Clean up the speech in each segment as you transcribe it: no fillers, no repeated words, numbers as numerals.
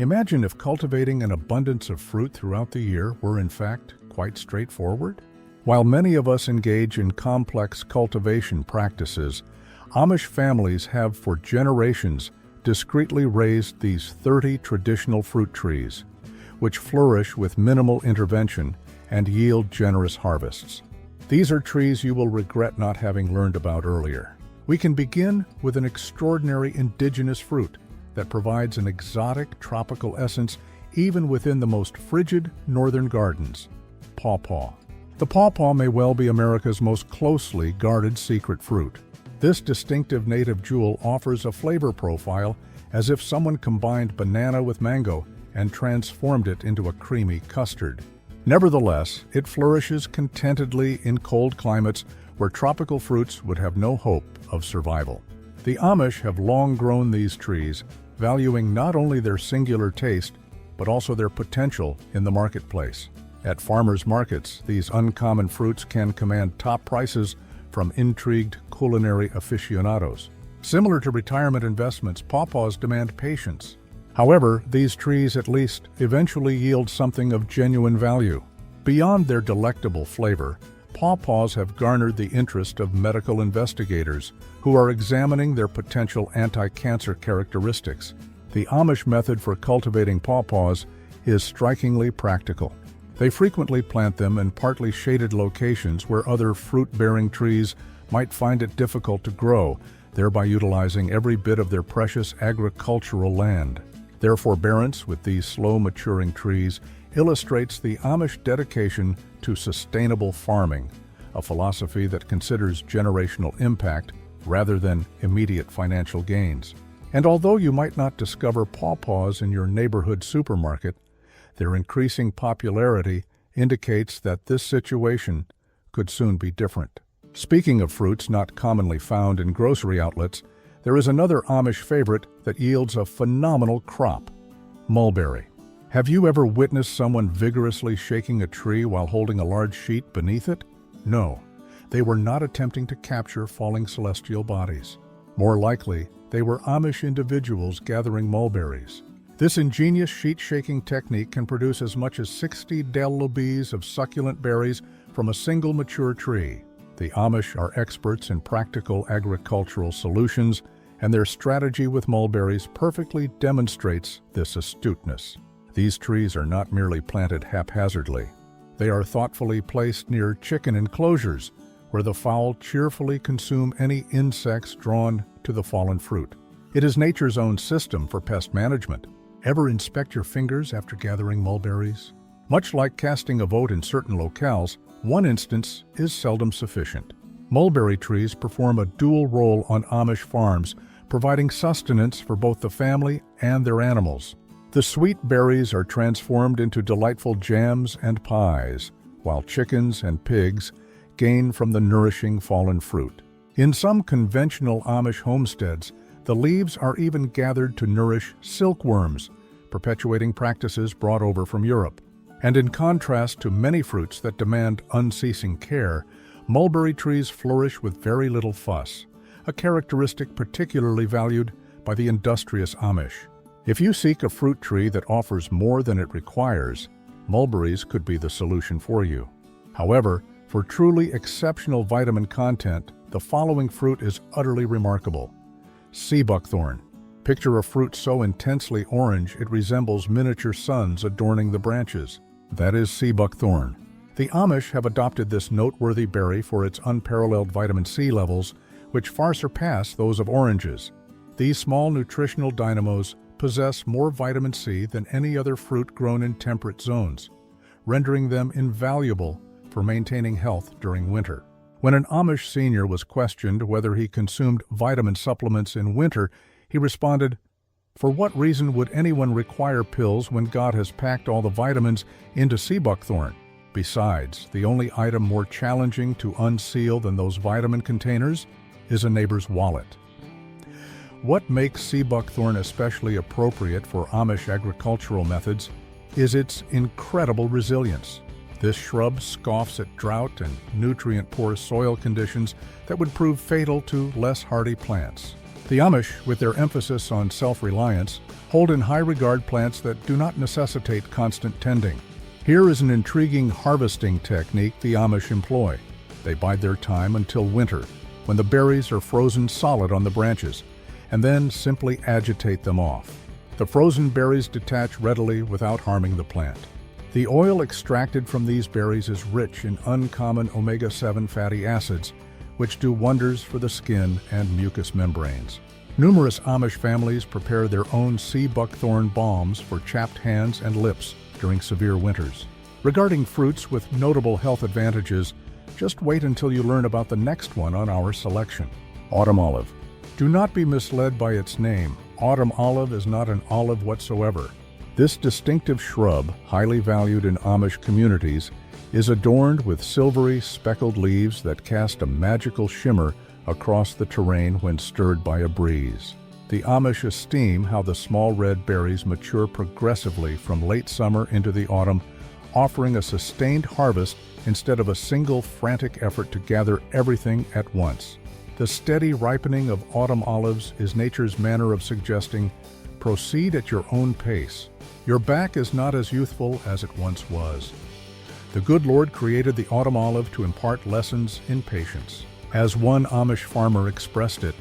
Imagine if cultivating an abundance of fruit throughout the year were in fact quite straightforward. While many of us engage in complex cultivation practices, Amish families have for generations discreetly raised these 30 traditional fruit trees, which flourish with minimal intervention and yield generous harvests. These are trees you will regret not having learned about earlier. We can begin with an extraordinary indigenous fruit that provides an exotic tropical essence even within the most frigid northern gardens: pawpaw. The pawpaw may well be America's most closely guarded secret fruit. This distinctive native jewel offers a flavor profile as if someone combined banana with mango and transformed it into a creamy custard. Nevertheless, it flourishes contentedly in cold climates where tropical fruits would have no hope of survival. The Amish have long grown these trees, valuing not only their singular taste, but also their potential in the marketplace. At farmers' markets, these uncommon fruits can command top prices from intrigued culinary aficionados. Similar to retirement investments, pawpaws demand patience. However, these trees at least eventually yield something of genuine value. Beyond their delectable flavor, pawpaws have garnered the interest of medical investigators who are examining their potential anti-cancer characteristics. The Amish method for cultivating pawpaws is strikingly practical. They frequently plant them in partly shaded locations where other fruit-bearing trees might find it difficult to grow, thereby utilizing every bit of their precious agricultural land. Their forbearance with these slow-maturing trees illustrates the Amish dedication to sustainable farming, a philosophy that considers generational impact rather than immediate financial gains. And although you might not discover pawpaws in your neighborhood supermarket, their increasing popularity indicates that this situation could soon be different. Speaking of fruits not commonly found in grocery outlets, there is another Amish favorite that yields a phenomenal crop: mulberry. Have you ever witnessed someone vigorously shaking a tree while holding a large sheet beneath it? No, they were not attempting to capture falling celestial bodies. More likely, they were Amish individuals gathering mulberries. This ingenious sheet-shaking technique can produce as much as 60 lobes of succulent berries from a single mature tree. The Amish are experts in practical agricultural solutions, and their strategy with mulberries perfectly demonstrates this astuteness. These trees are not merely planted haphazardly. They are thoughtfully placed near chicken enclosures, where the fowl cheerfully consume any insects drawn to the fallen fruit. It is nature's own system for pest management. Ever inspect your fingers after gathering mulberries? Much like casting a vote in certain locales, one instance is seldom sufficient. Mulberry trees perform a dual role on Amish farms, providing sustenance for both the family and their animals. The sweet berries are transformed into delightful jams and pies, while chickens and pigs gain from the nourishing fallen fruit. In some conventional Amish homesteads, the leaves are even gathered to nourish silkworms, perpetuating practices brought over from Europe. And in contrast to many fruits that demand unceasing care, mulberry trees flourish with very little fuss, a characteristic particularly valued by the industrious Amish. If you seek a fruit tree that offers more than it requires, mulberries could be the solution for you. However, for truly exceptional vitamin content, the following fruit is utterly remarkable: Seabuckthorn. Picture a fruit so intensely orange it resembles miniature suns adorning the branches. That is Seabuckthorn. The Amish have adopted this noteworthy berry for its unparalleled vitamin C levels, which far surpass those of oranges. These small nutritional dynamos possess more vitamin C than any other fruit grown in temperate zones, rendering them invaluable for maintaining health during winter. When an Amish senior was questioned whether he consumed vitamin supplements in winter, he responded, "For what reason would anyone require pills when God has packed all the vitamins into Seabuckthorn? Besides, the only item more challenging to unseal than those vitamin containers is a neighbor's wallet." What makes Seabuckthorn especially appropriate for Amish agricultural methods is its incredible resilience. This shrub scoffs at drought and nutrient-poor soil conditions that would prove fatal to less hardy plants. The Amish, with their emphasis on self-reliance, hold in high regard plants that do not necessitate constant tending. Here is an intriguing harvesting technique the Amish employ. They bide their time until winter, when the berries are frozen solid on the branches, and then simply agitate them off. The frozen berries detach readily without harming the plant. The oil extracted from these berries is rich in uncommon omega-7 fatty acids, which do wonders for the skin and mucous membranes. Numerous Amish families prepare their own Seabuckthorn balms for chapped hands and lips during severe winters. Regarding fruits with notable health advantages, just wait until you learn about the next one on our selection. Autumn olive. Do not be misled by its name. Autumn olive is not an olive whatsoever. This distinctive shrub, highly valued in Amish communities, is adorned with silvery, speckled leaves that cast a magical shimmer across the terrain when stirred by a breeze. The Amish esteem how the small red berries mature progressively from late summer into the autumn, offering a sustained harvest instead of a single frantic effort to gather everything at once. The steady ripening of autumn olives is nature's manner of suggesting, proceed at your own pace. Your back is not as youthful as it once was. The good Lord created the autumn olive to impart lessons in patience. As one Amish farmer expressed it,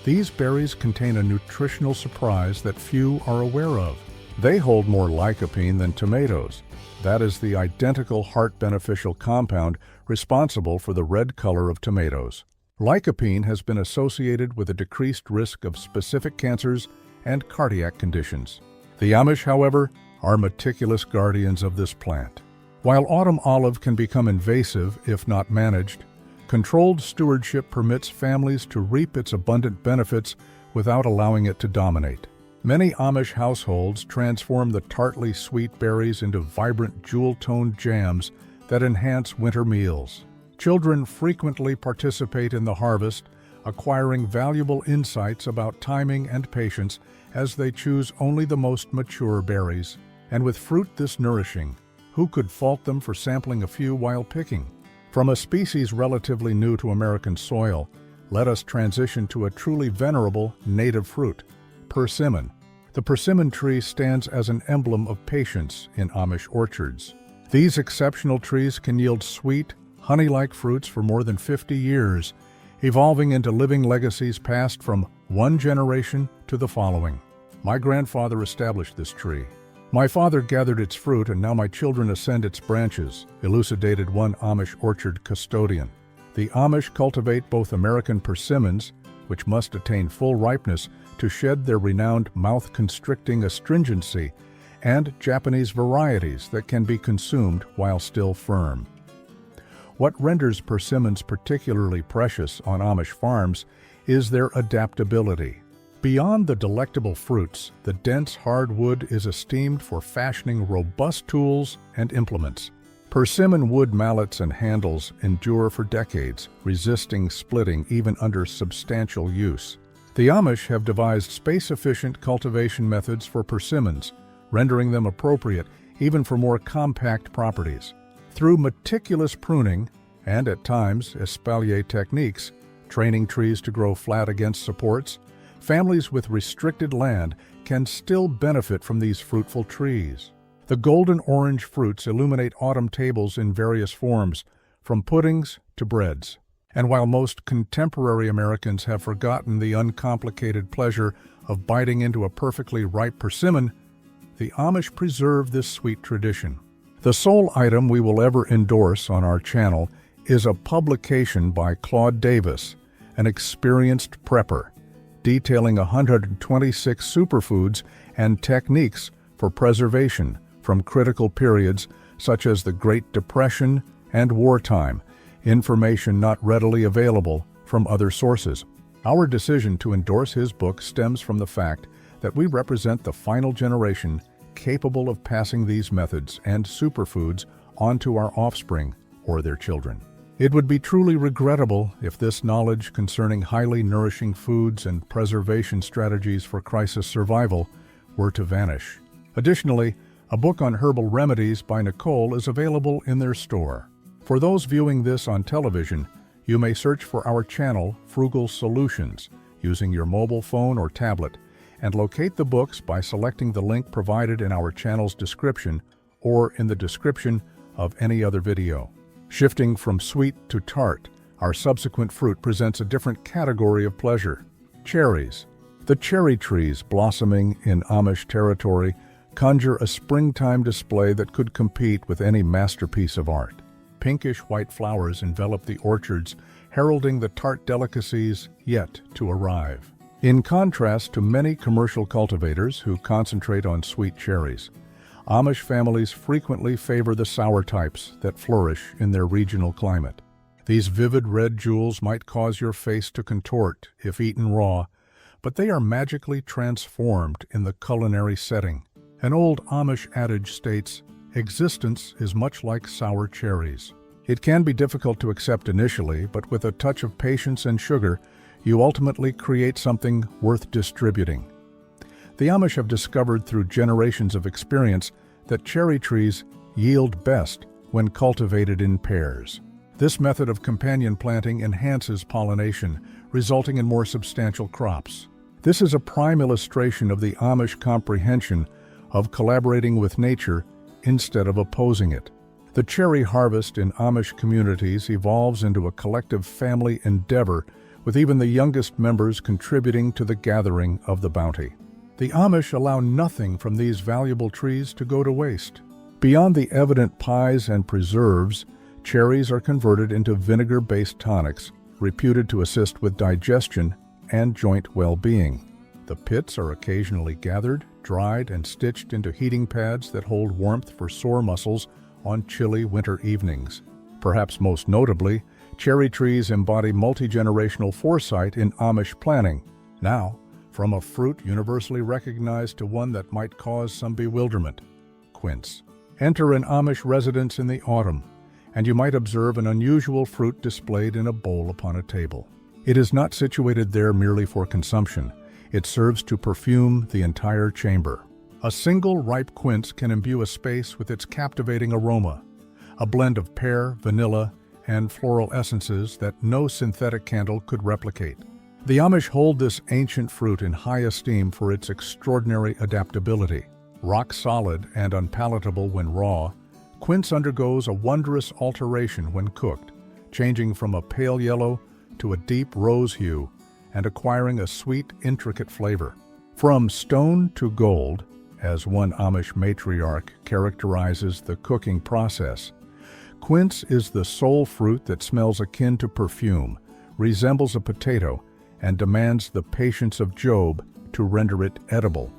these berries contain a nutritional surprise that few are aware of. They hold more lycopene than tomatoes. That is the identical heart-beneficial compound responsible for the red color of tomatoes. Lycopene has been associated with a decreased risk of specific cancers and cardiac conditions. The Amish, however, are meticulous guardians of this plant. While autumn olive can become invasive if not managed, controlled stewardship permits families to reap its abundant benefits without allowing it to dominate. Many Amish households transform the tartly sweet berries into vibrant jewel-toned jams that enhance winter meals. Children frequently participate in the harvest, acquiring valuable insights about timing and patience as they choose only the most mature berries. And with fruit this nourishing, who could fault them for sampling a few while picking? From a species relatively new to American soil, let us transition to a truly venerable native fruit, persimmon. The persimmon tree stands as an emblem of patience in Amish orchards. These exceptional trees can yield sweet, honey-like fruits for more than 50 years, evolving into living legacies passed from one generation to the following. My grandfather established this tree. My father gathered its fruit, and now my children ascend its branches, elucidated one Amish orchard custodian. The Amish cultivate both American persimmons, which must attain full ripeness to shed their renowned mouth-constricting astringency, and Japanese varieties that can be consumed while still firm. What renders persimmons particularly precious on Amish farms is their adaptability. Beyond the delectable fruits, the dense hardwood is esteemed for fashioning robust tools and implements. Persimmon wood mallets and handles endure for decades, resisting splitting even under substantial use. The Amish have devised space-efficient cultivation methods for persimmons, rendering them appropriate even for more compact properties. Through meticulous pruning, and at times espalier techniques, training trees to grow flat against supports, families with restricted land can still benefit from these fruitful trees. The golden orange fruits illuminate autumn tables in various forms, from puddings to breads. And while most contemporary Americans have forgotten the uncomplicated pleasure of biting into a perfectly ripe persimmon, the Amish preserve this sweet tradition. The sole item we will ever endorse on our channel is a publication by Claude Davis, an experienced prepper, detailing 126 superfoods and techniques for preservation from critical periods such as the Great Depression and wartime, information not readily available from other sources. Our decision to endorse his book stems from the fact that we represent the final generation capable of passing these methods and superfoods on to our offspring or their children. It would be truly regrettable if this knowledge concerning highly nourishing foods and preservation strategies for crisis survival were to vanish. Additionally, a book on herbal remedies by Nicole is available in their store. For those viewing this on television, you may search for our channel, Frugal Solutions. using your mobile phone or tablet, and locate the books by selecting the link provided in our channel's description or in the description of any other video. Shifting from sweet to tart, our subsequent fruit presents a different category of pleasure. Cherries. The cherry trees blossoming in Amish territory conjure a springtime display that could compete with any masterpiece of art. Pinkish white flowers envelop the orchards, heralding the tart delicacies yet to arrive. In contrast to many commercial cultivators who concentrate on sweet cherries, Amish families frequently favor the sour types that flourish in their regional climate. These vivid red jewels might cause your face to contort if eaten raw, but they are magically transformed in the culinary setting. An old Amish adage states, "Existence is much like sour cherries." It can be difficult to accept initially, but with a touch of patience and sugar, you ultimately create something worth distributing. The Amish have discovered through generations of experience that cherry trees yield best when cultivated in pairs. This method of companion planting enhances pollination, resulting in more substantial crops. This is a prime illustration of the Amish comprehension of collaborating with nature instead of opposing it. The cherry harvest in Amish communities evolves into a collective family endeavor, with even the youngest members contributing to the gathering of the bounty. The Amish allow nothing from these valuable trees to go to waste. Beyond the evident pies and preserves, cherries are converted into vinegar-based tonics, reputed to assist with digestion and joint well-being. The pits are occasionally gathered, dried, and stitched into heating pads that hold warmth for sore muscles on chilly winter evenings. Perhaps most notably, cherry trees embody multi-generational foresight in Amish planning. Now, from a fruit universally recognized to one that might cause some bewilderment, quince. Enter an Amish residence in the autumn, and you might observe an unusual fruit displayed in a bowl upon a table. It is not situated there merely for consumption. It serves to perfume the entire chamber. A single ripe quince can imbue a space with its captivating aroma, a blend of pear, vanilla, and floral essences that no synthetic candle could replicate. The Amish hold this ancient fruit in high esteem for its extraordinary adaptability. Rock solid and unpalatable when raw, quince undergoes a wondrous alteration when cooked, changing from a pale yellow to a deep rose hue and acquiring a sweet, intricate flavor. From stone to gold, as one Amish matriarch characterizes the cooking process, quince is the sole fruit that smells akin to perfume, resembles a potato, and demands the patience of Job to render it edible.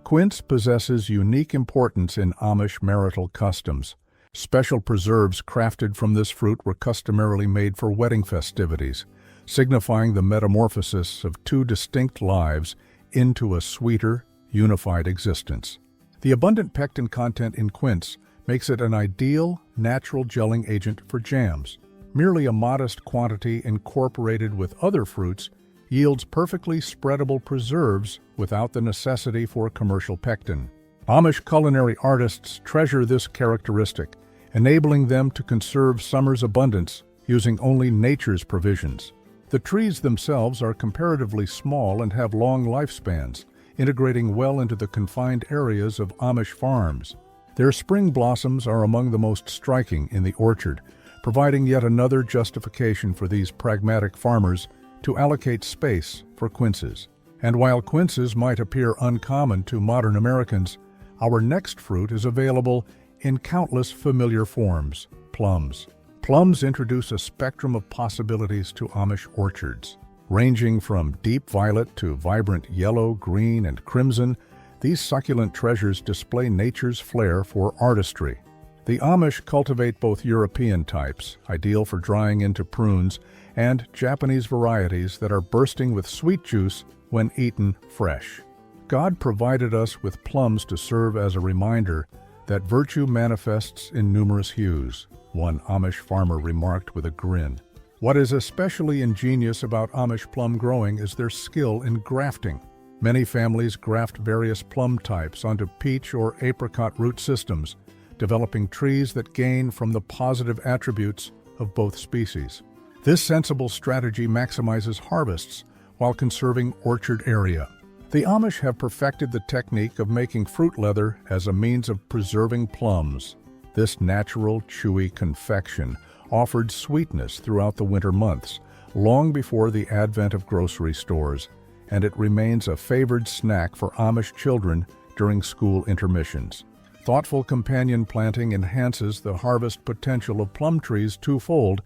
Quince possesses unique importance in Amish marital customs. Special preserves crafted from this fruit were customarily made for wedding festivities, signifying the metamorphosis of two distinct lives into a sweeter, unified existence. The abundant pectin content in quince makes it an ideal, natural gelling agent for jams. Merely a modest quantity incorporated with other fruits yields perfectly spreadable preserves without the necessity for commercial pectin. Amish culinary artists treasure this characteristic, enabling them to conserve summer's abundance using only nature's provisions. The trees themselves are comparatively small and have long lifespans, integrating well into the confined areas of Amish farms. Their spring blossoms are among the most striking in the orchard, providing yet another justification for these pragmatic farmers to allocate space for quinces. And while quinces might appear uncommon to modern Americans, our next fruit is available in countless familiar forms: plums. Plums introduce a spectrum of possibilities to Amish orchards. Ranging from deep violet to vibrant yellow, green, and crimson, these succulent treasures display nature's flair for artistry. The Amish cultivate both European types, ideal for drying into prunes, and Japanese varieties that are bursting with sweet juice when eaten fresh. God provided us with plums to serve as a reminder that virtue manifests in numerous hues, one Amish farmer remarked with a grin. What is especially ingenious about Amish plum growing is their skill in grafting. Many families graft various plum types onto peach or apricot root systems, developing trees that gain from the positive attributes of both species. This sensible strategy maximizes harvests while conserving orchard area. The Amish have perfected the technique of making fruit leather as a means of preserving plums. This natural, chewy confection offered sweetness throughout the winter months, long before the advent of grocery stores, and it remains a favored snack for Amish children during school intermissions. Thoughtful companion planting enhances the harvest potential of plum trees twofold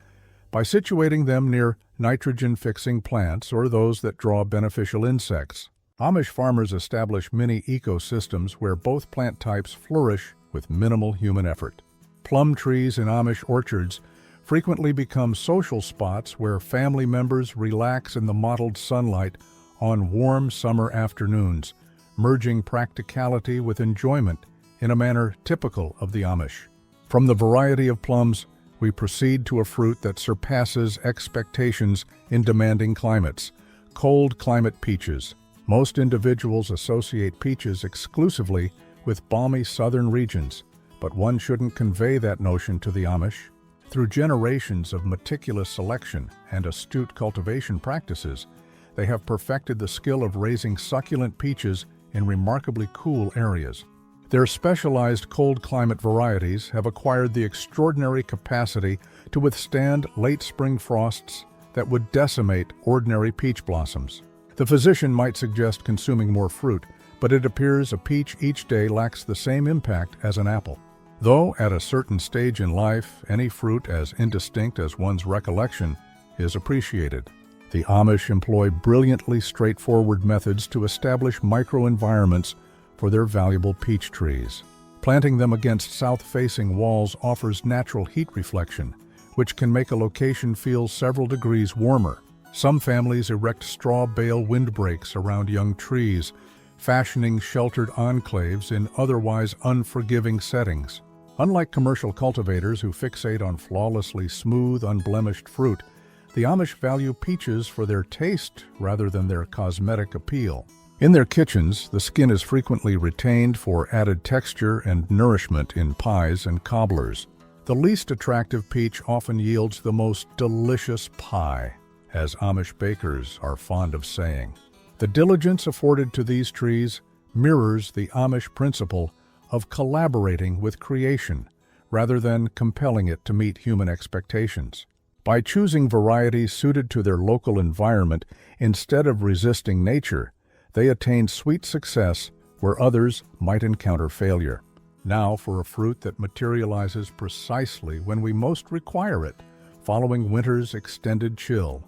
by situating them near nitrogen-fixing plants or those that draw beneficial insects. Amish farmers establish mini ecosystems where both plant types flourish with minimal human effort. Plum trees in Amish orchards frequently become social spots where family members relax in the mottled sunlight on warm summer afternoons, merging practicality with enjoyment in a manner typical of the Amish. From the variety of plums, we proceed to a fruit that surpasses expectations in demanding climates: cold climate peaches. Most individuals associate peaches exclusively with balmy southern regions, but one shouldn't convey that notion to the Amish. Through generations of meticulous selection and astute cultivation practices, they have perfected the skill of raising succulent peaches in remarkably cool areas. Their specialized cold climate varieties have acquired the extraordinary capacity to withstand late spring frosts that would decimate ordinary peach blossoms. The physician might suggest consuming more fruit, but it appears a peach each day lacks the same impact as an apple. Though at a certain stage in life, any fruit as indistinct as one's recollection is appreciated. The Amish employ brilliantly straightforward methods to establish microenvironments for their valuable peach trees. Planting them against south-facing walls offers natural heat reflection, which can make a location feel several degrees warmer. Some families erect straw bale windbreaks around young trees, fashioning sheltered enclaves in otherwise unforgiving settings. Unlike commercial cultivators who fixate on flawlessly smooth, unblemished fruit, the Amish value peaches for their taste rather than their cosmetic appeal. In their kitchens, the skin is frequently retained for added texture and nourishment in pies and cobblers. The least attractive peach often yields the most delicious pie, as Amish bakers are fond of saying. The diligence afforded to these trees mirrors the Amish principle of collaborating with creation, rather than compelling it to meet human expectations. By choosing varieties suited to their local environment instead of resisting nature, they attain sweet success where others might encounter failure. Now for a fruit that materializes precisely when we most require it, following winter's extended chill: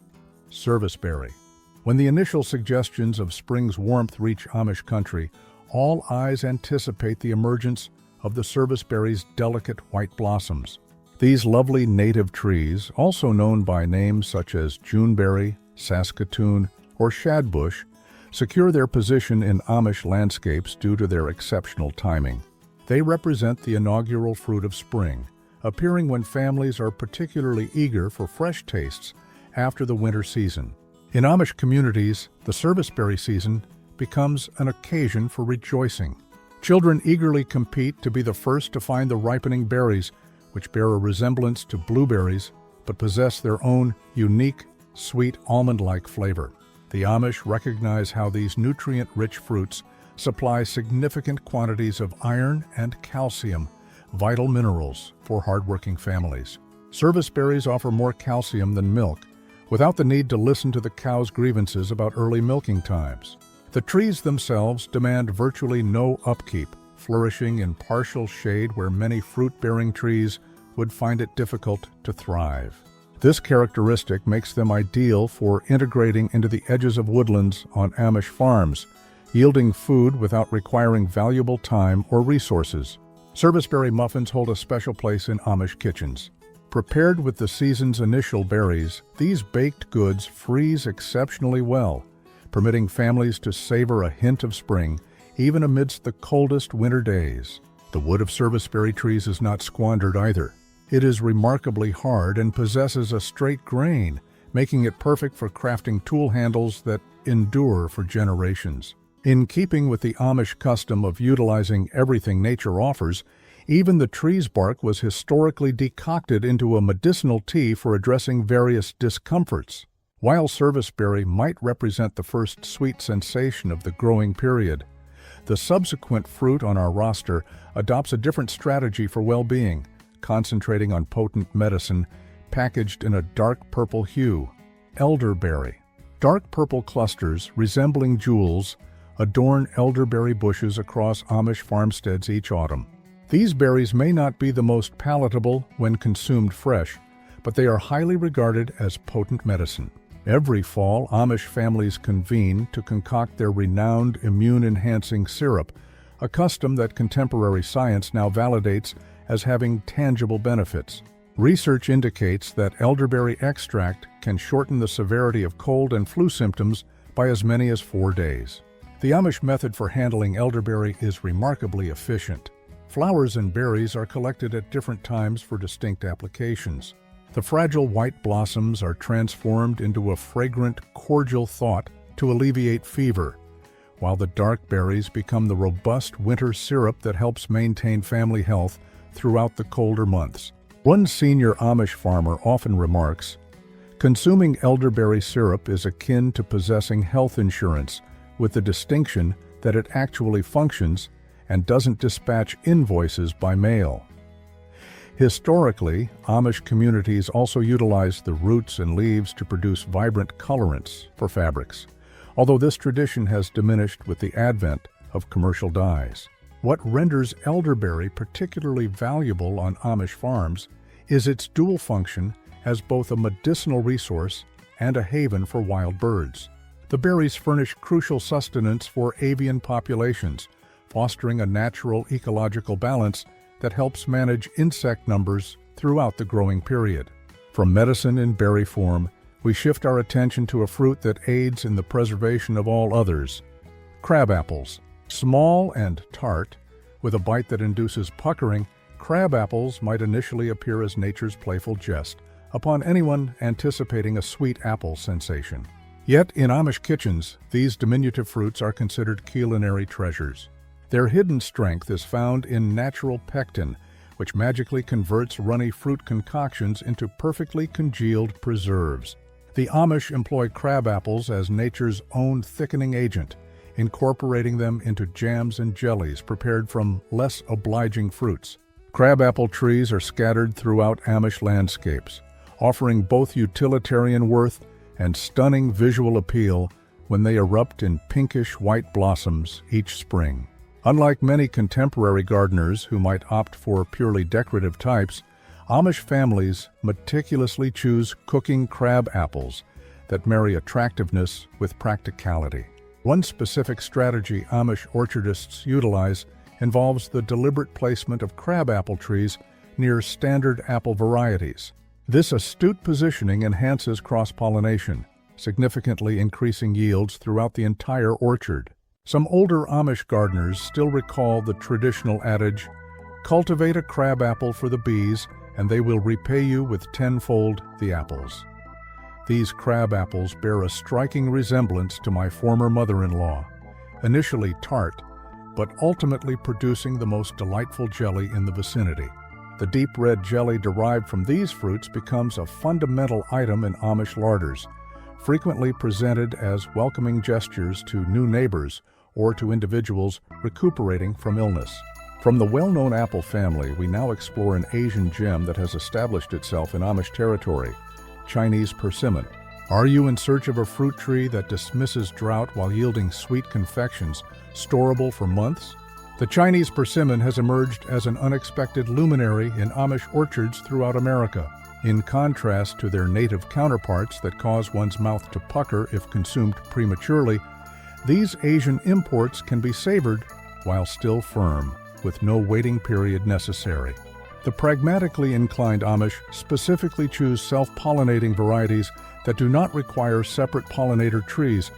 serviceberry. When the initial suggestions of spring's warmth reach Amish country, all eyes anticipate the emergence of the serviceberry's delicate white blossoms. These lovely native trees, also known by names such as Juneberry, Saskatoon, or Shadbush, secure their position in Amish landscapes due to their exceptional timing. They represent the inaugural fruit of spring, appearing when families are particularly eager for fresh tastes after the winter season. In Amish communities, the serviceberry season becomes an occasion for rejoicing. Children eagerly compete to be the first to find the ripening berries, which bear a resemblance to blueberries but possess their own unique, sweet almond-like flavor. The Amish recognize how these nutrient-rich fruits supply significant quantities of iron and calcium, vital minerals for hardworking families. Serviceberries offer more calcium than milk, without the need to listen to the cow's grievances about early milking times. The trees themselves demand virtually no upkeep, flourishing in partial shade where many fruit-bearing trees would find it difficult to thrive. This characteristic makes them ideal for integrating into the edges of woodlands on Amish farms, yielding food without requiring valuable time or resources. Serviceberry muffins hold a special place in Amish kitchens. Prepared with the season's initial berries, these baked goods freeze exceptionally well, permitting families to savor a hint of spring even amidst the coldest winter days. The wood of serviceberry trees is not squandered either. It is remarkably hard and possesses a straight grain, making it perfect for crafting tool handles that endure for generations. In keeping with the Amish custom of utilizing everything nature offers, even the tree's bark was historically decocted into a medicinal tea for addressing various discomforts. While serviceberry might represent the first sweet sensation of the growing period, the subsequent fruit on our roster adopts a different strategy for well-being, concentrating on potent medicine packaged in a dark purple hue. Elderberry. Dark purple clusters resembling jewels adorn elderberry bushes across Amish farmsteads each autumn. These berries may not be the most palatable when consumed fresh, but they are highly regarded as potent medicine. Every fall, Amish families convene to concoct their renowned immune-enhancing syrup, a custom that contemporary science now validates as having tangible benefits. Research indicates that elderberry extract can shorten the severity of cold and flu symptoms by as many as 4 days. The Amish method for handling elderberry is remarkably efficient. Flowers and berries are collected at different times for distinct applications. The fragile white blossoms are transformed into a fragrant, cordial thought to alleviate fever, while the dark berries become the robust winter syrup that helps maintain family health throughout the colder months. One senior Amish farmer often remarks, "Consuming elderberry syrup is akin to possessing health insurance, with the distinction that it actually functions and doesn't dispatch invoices by mail." Historically, Amish communities also utilized the roots and leaves to produce vibrant colorants for fabrics, although this tradition has diminished with the advent of commercial dyes. What renders elderberry particularly valuable on Amish farms is its dual function as both a medicinal resource and a haven for wild birds. The berries furnish crucial sustenance for avian populations, fostering a natural ecological balance that helps manage insect numbers throughout the growing period. From medicine in berry form, we shift our attention to a fruit that aids in the preservation of all others: crabapples. Small and tart, with a bite that induces puckering, crabapples might initially appear as nature's playful jest upon anyone anticipating a sweet apple sensation. Yet, in Amish kitchens, these diminutive fruits are considered culinary treasures. Their hidden strength is found in natural pectin, which magically converts runny fruit concoctions into perfectly congealed preserves. The Amish employ crabapples as nature's own thickening agent, incorporating them into jams and jellies prepared from less obliging fruits. Crabapple trees are scattered throughout Amish landscapes, offering both utilitarian worth and stunning visual appeal when they erupt in pinkish-white blossoms each spring. Unlike many contemporary gardeners who might opt for purely decorative types, Amish families meticulously choose cooking crab apples that marry attractiveness with practicality. One specific strategy Amish orchardists utilize involves the deliberate placement of crabapple trees near standard apple varieties. This astute positioning enhances cross-pollination, significantly increasing yields throughout the entire orchard. Some older Amish gardeners still recall the traditional adage, "Cultivate a crabapple for the bees, and they will repay you with tenfold the apples." These crabapples bear a striking resemblance to my former mother-in-law, initially tart, but ultimately producing the most delightful jelly in the vicinity. The deep red jelly derived from these fruits becomes a fundamental item in Amish larders, frequently presented as welcoming gestures to new neighbors or to individuals recuperating from illness. From the well-known apple family, we now explore an Asian gem that has established itself in Amish territory: Chinese persimmon. Are you in search of a fruit tree that dismisses drought while yielding sweet confections, storable for months? The Chinese persimmon has emerged as an unexpected luminary in Amish orchards throughout America. In contrast to their native counterparts that cause one's mouth to pucker if consumed prematurely, these Asian imports can be savored while still firm, with no waiting period necessary. The pragmatically inclined Amish specifically choose self-pollinating varieties that do not require separate pollinator trees,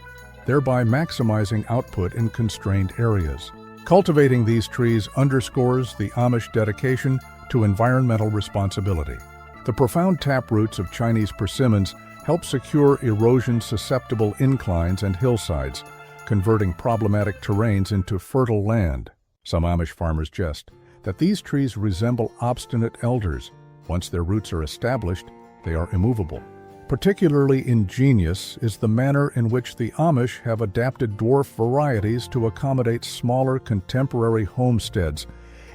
thereby maximizing output in constrained areas. Cultivating these trees underscores the Amish dedication to environmental responsibility. The profound taproots of Chinese persimmons help secure erosion-susceptible inclines and hillsides, converting problematic terrains into fertile land. Some Amish farmers jest that these trees resemble obstinate elders. Once their roots are established, they are immovable. Particularly ingenious is the manner in which the Amish have adapted dwarf varieties to accommodate smaller contemporary homesteads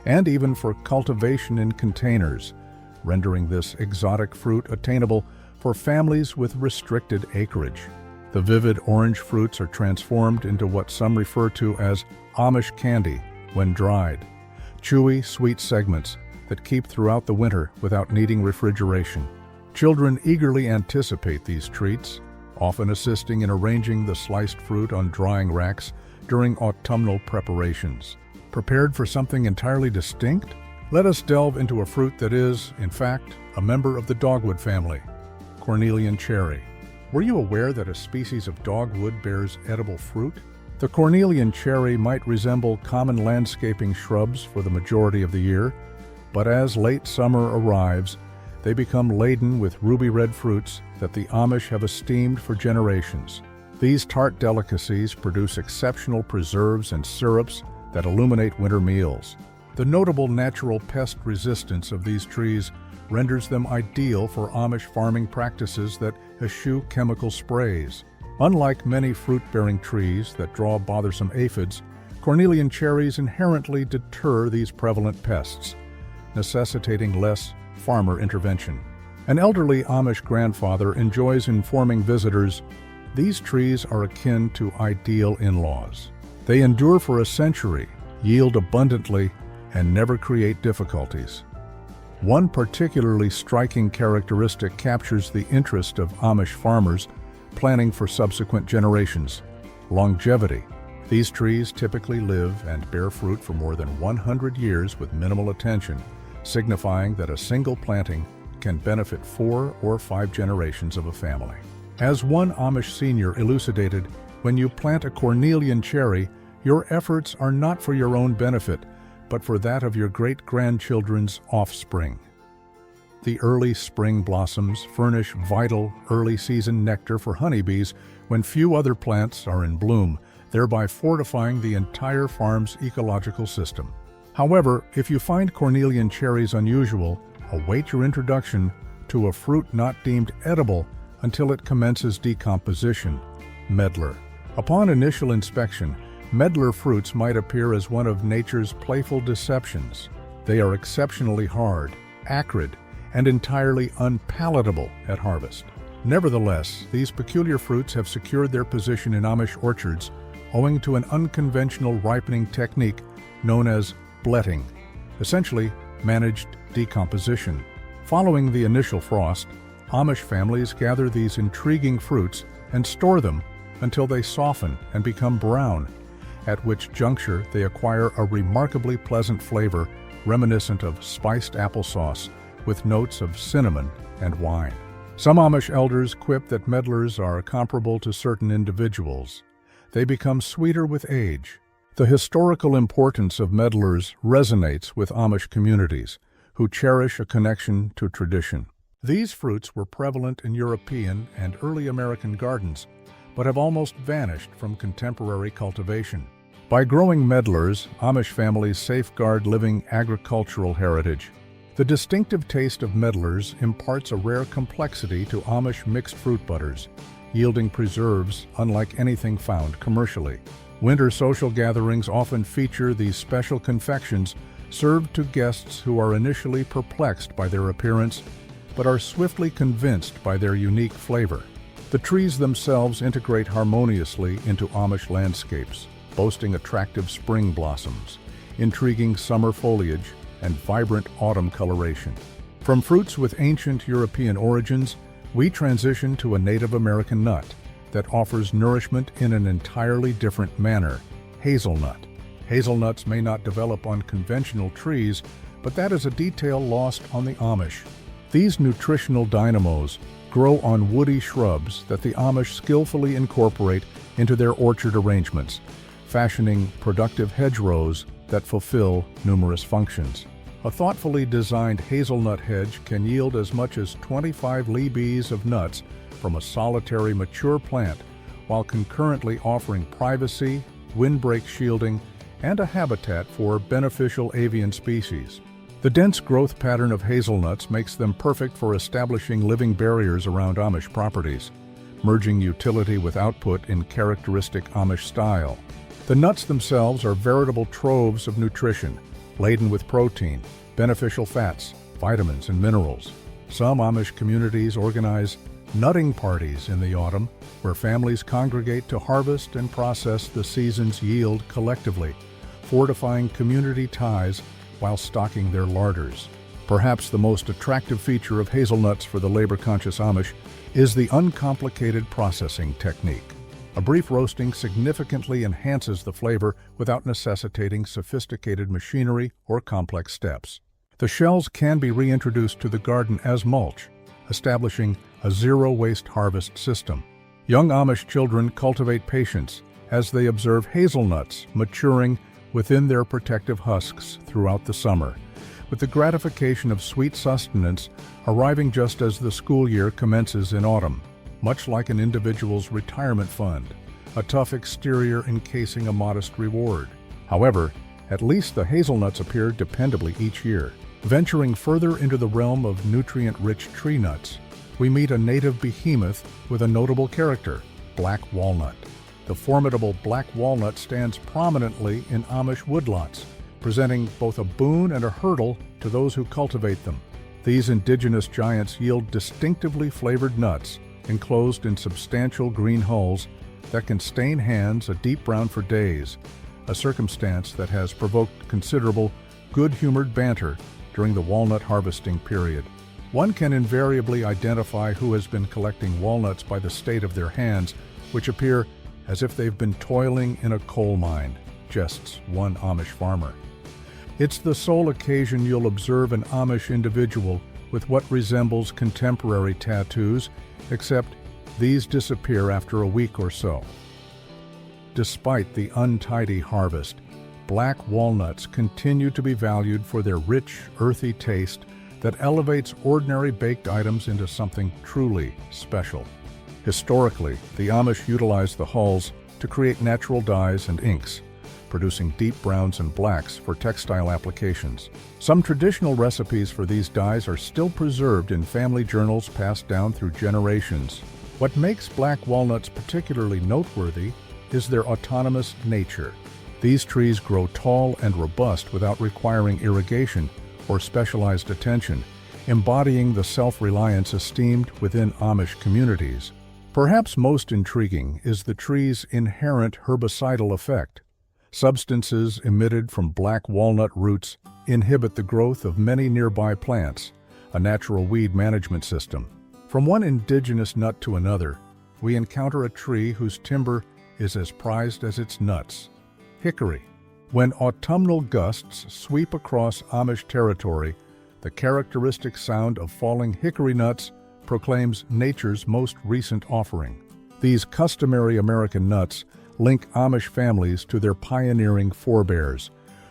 and even for cultivation in containers, rendering this exotic fruit attainable for families with restricted acreage. The vivid orange fruits are transformed into what some refer to as Amish candy when dried, chewy, sweet segments that keep throughout the winter without needing refrigeration. Children eagerly anticipate these treats, often assisting in arranging the sliced fruit on drying racks during autumnal preparations. Prepared for something entirely distinct? Let us delve into a fruit that is, in fact, a member of the dogwood family, cornelian cherry. Were you aware that a species of dogwood bears edible fruit? The cornelian cherry might resemble common landscaping shrubs for the majority of the year, but as late summer arrives, they become laden with ruby-red fruits that the Amish have esteemed for generations. These tart delicacies produce exceptional preserves and syrups that illuminate winter meals. The notable natural pest resistance of these trees renders them ideal for Amish farming practices that eschew chemical sprays. Unlike many fruit-bearing trees that draw bothersome aphids, cornelian cherries inherently deter these prevalent pests, necessitating less farmer intervention. An elderly Amish grandfather enjoys informing visitors, "These trees are akin to ideal in-laws. They endure for a century, yield abundantly, and never create difficulties." One particularly striking characteristic captures the interest of Amish farmers planning for subsequent generations: longevity. These trees typically live and bear fruit for more than 100 years with minimal attention, signifying that a single planting can benefit 4 or 5 generations of a family. As one Amish senior elucidated, when you plant a cornelian cherry, your efforts are not for your own benefit, but for that of your great-grandchildren's offspring. The early spring blossoms furnish vital early-season nectar for honeybees when few other plants are in bloom, thereby fortifying the entire farm's ecological system. However, if you find cornelian cherries unusual, await your introduction to a fruit not deemed edible until it commences decomposition, medlar. Upon initial inspection, medlar fruits might appear as one of nature's playful deceptions. They are exceptionally hard, acrid, and entirely unpalatable at harvest. Nevertheless, these peculiar fruits have secured their position in Amish orchards owing to an unconventional ripening technique known as bletting, essentially managed decomposition. Following the initial frost, Amish families gather these intriguing fruits and store them until they soften and become brown, at which juncture they acquire a remarkably pleasant flavor reminiscent of spiced applesauce with notes of cinnamon and wine. Some Amish elders quip that medlars are comparable to certain individuals. They become sweeter with age. The historical importance of medlars resonates with Amish communities, who cherish a connection to tradition. These fruits were prevalent in European and early American gardens, but have almost vanished from contemporary cultivation. By growing medlars, Amish families safeguard living agricultural heritage. The distinctive taste of medlars imparts a rare complexity to Amish mixed fruit butters, yielding preserves unlike anything found commercially. Winter social gatherings often feature these special confections served to guests who are initially perplexed by their appearance, but are swiftly convinced by their unique flavor. The trees themselves integrate harmoniously into Amish landscapes, boasting attractive spring blossoms, intriguing summer foliage, and vibrant autumn coloration. From fruits with ancient European origins, we transition to a Native American nut that offers nourishment in an entirely different manner: hazelnut. Hazelnuts may not develop on conventional trees, but that is a detail lost on the Amish. These nutritional dynamos grow on woody shrubs that the Amish skillfully incorporate into their orchard arrangements, fashioning productive hedgerows that fulfill numerous functions. A thoughtfully designed hazelnut hedge can yield as much as 25 leaves of nuts from a solitary mature plant, while concurrently offering privacy, windbreak shielding, and a habitat for beneficial avian species. The dense growth pattern of hazelnuts makes them perfect for establishing living barriers around Amish properties, merging utility with output in characteristic Amish style. The nuts themselves are veritable troves of nutrition, laden with protein, beneficial fats, vitamins, and minerals. Some Amish communities organize nutting parties in the autumn, where families congregate to harvest and process the season's yield collectively, fortifying community ties while stocking their larders. Perhaps the most attractive feature of hazelnuts for the labor-conscious Amish is the uncomplicated processing technique. A brief roasting significantly enhances the flavor without necessitating sophisticated machinery or complex steps. The shells can be reintroduced to the garden as mulch, establishing a zero-waste harvest system. Young Amish children cultivate patience as they observe hazelnuts maturing within their protective husks throughout the summer, with the gratification of sweet sustenance arriving just as the school year commences in autumn. Much like an individual's retirement fund, a tough exterior encasing a modest reward. However, at least the hazelnuts appear dependably each year. Venturing further into the realm of nutrient-rich tree nuts, we meet a native behemoth with a notable character, black walnut. The formidable black walnut stands prominently in Amish woodlots, presenting both a boon and a hurdle to those who cultivate them. These indigenous giants yield distinctively flavored nuts enclosed in substantial green hulls that can stain hands a deep brown for days, a circumstance that has provoked considerable good-humored banter during the walnut harvesting period. One can invariably identify who has been collecting walnuts by the state of their hands, which appear as if they've been toiling in a coal mine, jests one Amish farmer. It's the sole occasion you'll observe an Amish individual with what resembles contemporary tattoos, except these disappear after a week or so. Despite the untidy harvest, black walnuts continue to be valued for their rich, earthy taste that elevates ordinary baked items into something truly special. Historically, the Amish utilized the hulls to create natural dyes and inks, producing deep browns and blacks for textile applications. Some traditional recipes for these dyes are still preserved in family journals passed down through generations. What makes black walnuts particularly noteworthy is their autonomous nature. These trees grow tall and robust without requiring irrigation or specialized attention, embodying the self-reliance esteemed within Amish communities. Perhaps most intriguing is the tree's inherent herbicidal effect. Substances emitted from black walnut roots inhibit the growth of many nearby plants, a natural weed management system. From one indigenous nut to another, we encounter a tree whose timber is as prized as its nuts. Hickory. When autumnal gusts sweep across Amish territory, the characteristic sound of falling hickory nuts proclaims nature's most recent offering. These customary American nuts link Amish families to their pioneering forebears,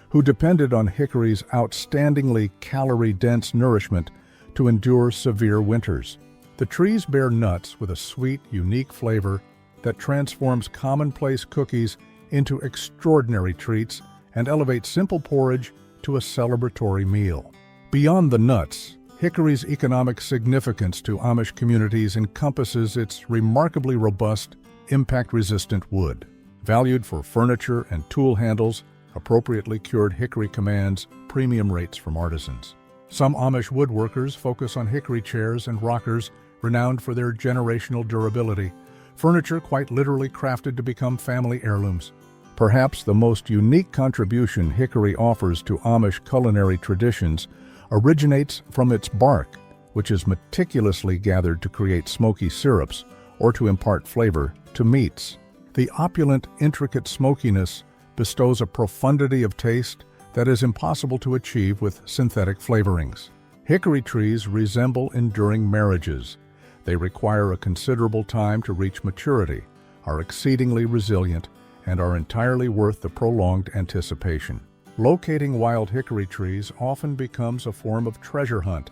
who depended on hickory's outstandingly calorie-dense nourishment to endure severe winters. The trees bear nuts with a sweet, unique flavor that transforms commonplace cookies into extraordinary treats and elevates simple porridge to a celebratory meal. Beyond the nuts, hickory's economic significance to Amish communities encompasses its remarkably robust, impact-resistant wood. Valued for furniture and tool handles, appropriately cured hickory commands premium rates from artisans. Some Amish woodworkers focus on hickory chairs and rockers renowned for their generational durability, furniture quite literally crafted to become family heirlooms. Perhaps the most unique contribution hickory offers to Amish culinary traditions originates from its bark, which is meticulously gathered to create smoky syrups or to impart flavor to meats. The opulent, intricate smokiness bestows a profundity of taste that is impossible to achieve with synthetic flavorings. Hickory trees resemble enduring marriages. They require a considerable time to reach maturity, are exceedingly resilient, and are entirely worth the prolonged anticipation. Locating wild hickory trees often becomes a form of treasure hunt,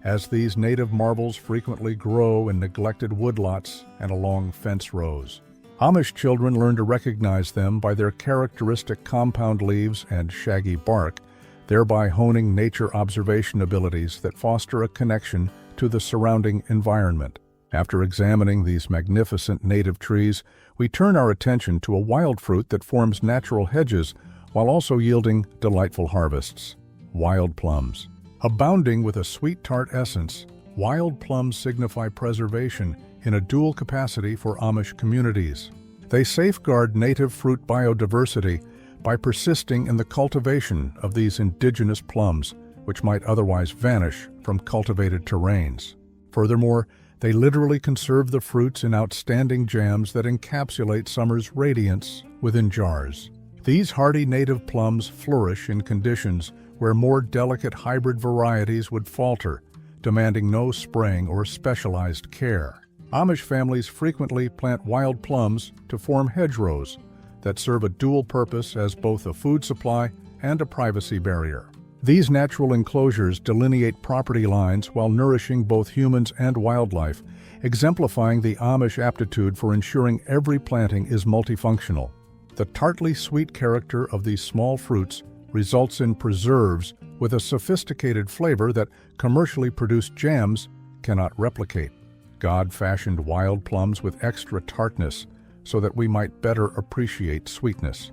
as these native marvels frequently grow in neglected woodlots and along fence rows. Amish children learn to recognize them by their characteristic compound leaves and shaggy bark thereby honing nature observation abilities that foster a connection to the surrounding environment. After examining these magnificent native trees, we turn our attention to a wild fruit that forms natural hedges while also yielding delightful harvests: wild plums. Abounding with a sweet tart essence, wild plums signify preservation in a dual capacity for Amish communities. They safeguard native fruit biodiversity by persisting in the cultivation of these indigenous plums, which might otherwise vanish from cultivated terrains. Furthermore, they literally conserve the fruits in outstanding jams that encapsulate summer's radiance within jars. These hardy native plums flourish in conditions where more delicate hybrid varieties would falter, demanding no spraying or specialized care. Amish families frequently plant wild plums to form hedgerows that serve a dual purpose as both a food supply and a privacy barrier. These natural enclosures delineate property lines while nourishing both humans and wildlife, exemplifying the Amish aptitude for ensuring every planting is multifunctional. The tartly sweet character of these small fruits results in preserves with a sophisticated flavor that commercially produced jams cannot replicate. God fashioned wild plums with extra tartness so that we might better appreciate sweetness.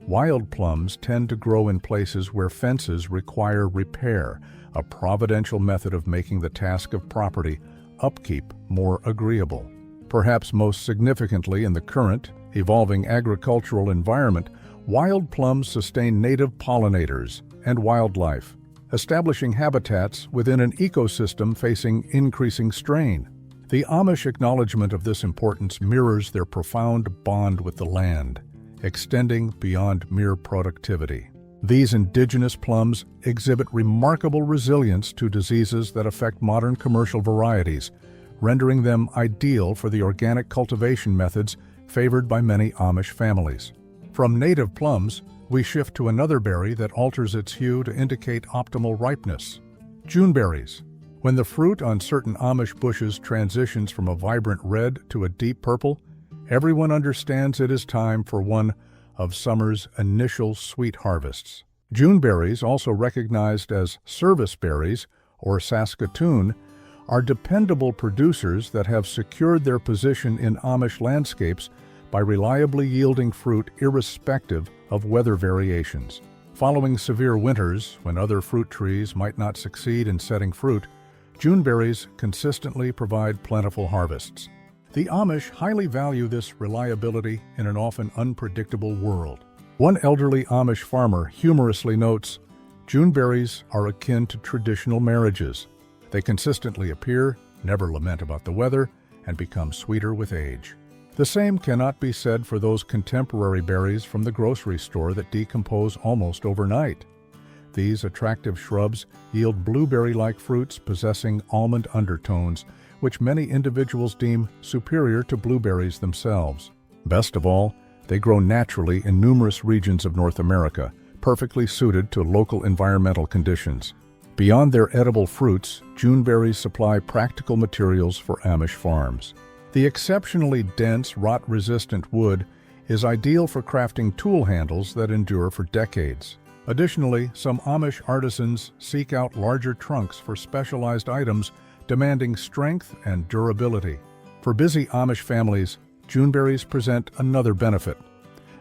Wild plums tend to grow in places where fences require repair, a providential method of making the task of property upkeep more agreeable. Perhaps most significantly in the current, evolving agricultural environment, wild plums sustain native pollinators and wildlife, establishing habitats within an ecosystem facing increasing strain. The Amish acknowledgement of this importance mirrors their profound bond with the land, extending beyond mere productivity. These indigenous plums exhibit remarkable resilience to diseases that affect modern commercial varieties, rendering them ideal for the organic cultivation methods favored by many Amish families. From native plums, we shift to another berry that alters its hue to indicate optimal ripeness: Juneberries. When the fruit on certain Amish bushes transitions from a vibrant red to a deep purple, everyone understands it is time for one of summer's initial sweet harvests. Juneberries, also recognized as service berries or Saskatoon, are dependable producers that have secured their position in Amish landscapes by reliably yielding fruit irrespective of weather variations. Following severe winters, when other fruit trees might not succeed in setting fruit, Juneberries consistently provide plentiful harvests. The Amish highly value this reliability in an often unpredictable world. One elderly Amish farmer humorously notes, "Juneberries are akin to traditional marriages. They consistently appear, never lament about the weather, and become sweeter with age." The same cannot be said for those contemporary berries from the grocery store that decompose almost overnight. These attractive shrubs yield blueberry-like fruits possessing almond undertones, which many individuals deem superior to blueberries themselves. Best of all, they grow naturally in numerous regions of North America, perfectly suited to local environmental conditions. Beyond their edible fruits, Juneberries supply practical materials for Amish farms. The exceptionally dense, rot-resistant wood is ideal for crafting tool handles that endure for decades. Additionally, some Amish artisans seek out larger trunks for specialized items demanding strength and durability. For busy Amish families, Juneberries present another benefit.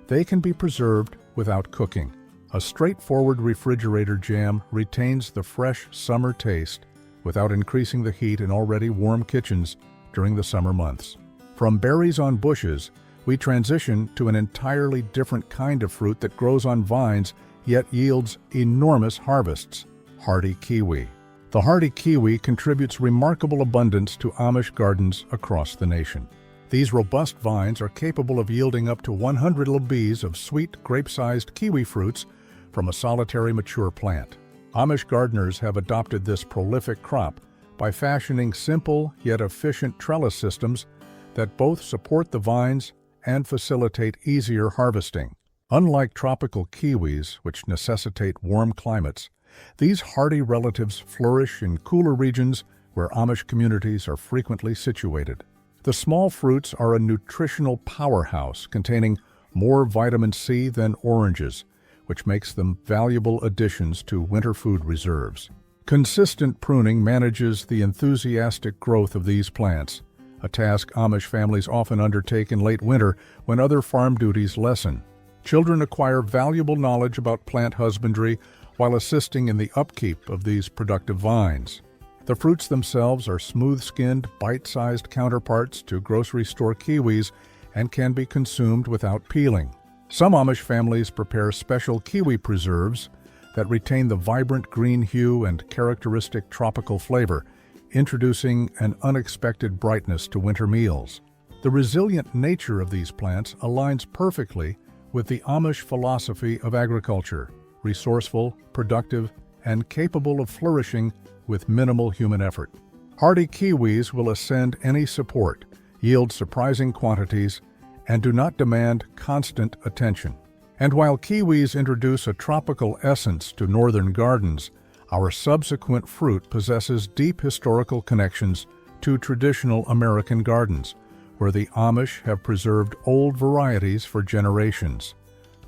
They can be preserved without cooking. A straightforward refrigerator jam retains the fresh summer taste without increasing the heat in already warm kitchens during the summer months. From berries on bushes, we transition to an entirely different kind of fruit that grows on vines yet yields enormous harvests: hardy kiwi. The hardy kiwi contributes remarkable abundance to Amish gardens across the nation. These robust vines are capable of yielding up to 100 lbs of sweet, grape-sized kiwi fruits from a solitary mature plant. Amish gardeners have adopted this prolific crop by fashioning simple yet efficient trellis systems that both support the vines and facilitate easier harvesting. Unlike tropical kiwis, which necessitate warm climates, these hardy relatives flourish in cooler regions where Amish communities are frequently situated. The small fruits are a nutritional powerhouse containing more vitamin C than oranges, which makes them valuable additions to winter food reserves. Consistent pruning manages the enthusiastic growth of these plants, a task Amish families often undertake in late winter when other farm duties lessen. Children acquire valuable knowledge about plant husbandry while assisting in the upkeep of these productive vines. The fruits themselves are smooth-skinned, bite-sized counterparts to grocery store kiwis and can be consumed without peeling. Some Amish families prepare special kiwi preserves that retain the vibrant green hue and characteristic tropical flavor, introducing an unexpected brightness to winter meals. The resilient nature of these plants aligns perfectly with the Amish philosophy of agriculture: resourceful, productive, and capable of flourishing with minimal human effort. Hardy kiwis will ascend any support, yield surprising quantities, and do not demand constant attention. And while kiwis introduce a tropical essence to northern gardens, our subsequent fruit possesses deep historical connections to traditional American gardens, where the Amish have preserved old varieties for generations.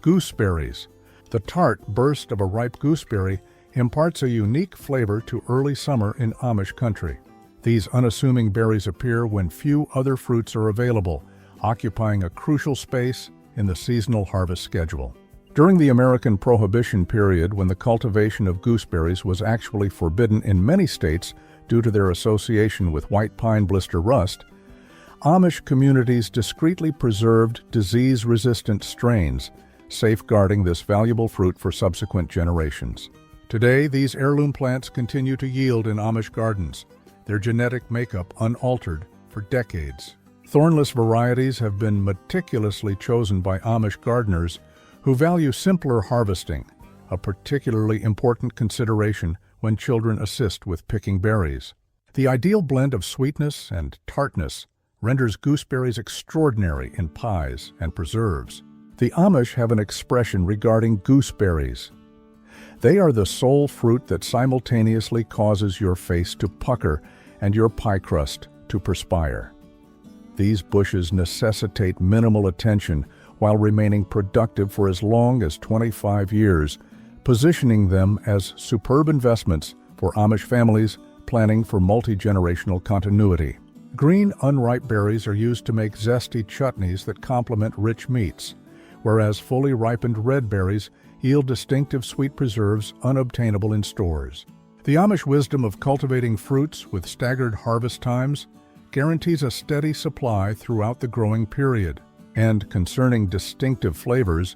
Gooseberries. The tart burst of a ripe gooseberry imparts a unique flavor to early summer in Amish country. These unassuming berries appear when few other fruits are available, occupying a crucial space in the seasonal harvest schedule. During the American Prohibition period, when the cultivation of gooseberries was actually forbidden in many states due to their association with white pine blister rust, Amish communities discreetly preserved disease-resistant strains, safeguarding this valuable fruit for subsequent generations. Today, these heirloom plants continue to yield in Amish gardens, their genetic makeup unaltered for decades. Thornless varieties have been meticulously chosen by Amish gardeners who value simpler harvesting, a particularly important consideration when children assist with picking berries. The ideal blend of sweetness and tartness renders gooseberries extraordinary in pies and preserves. The Amish have an expression regarding gooseberries. They are the sole fruit that simultaneously causes your face to pucker and your pie crust to perspire. These bushes necessitate minimal attention while remaining productive for as long as 25 years, positioning them as superb investments for Amish families planning for multi-generational continuity. Green, unripe berries are used to make zesty chutneys that complement rich meats, whereas fully ripened red berries yield distinctive sweet preserves unobtainable in stores. The Amish wisdom of cultivating fruits with staggered harvest times guarantees a steady supply throughout the growing period. And concerning distinctive flavors,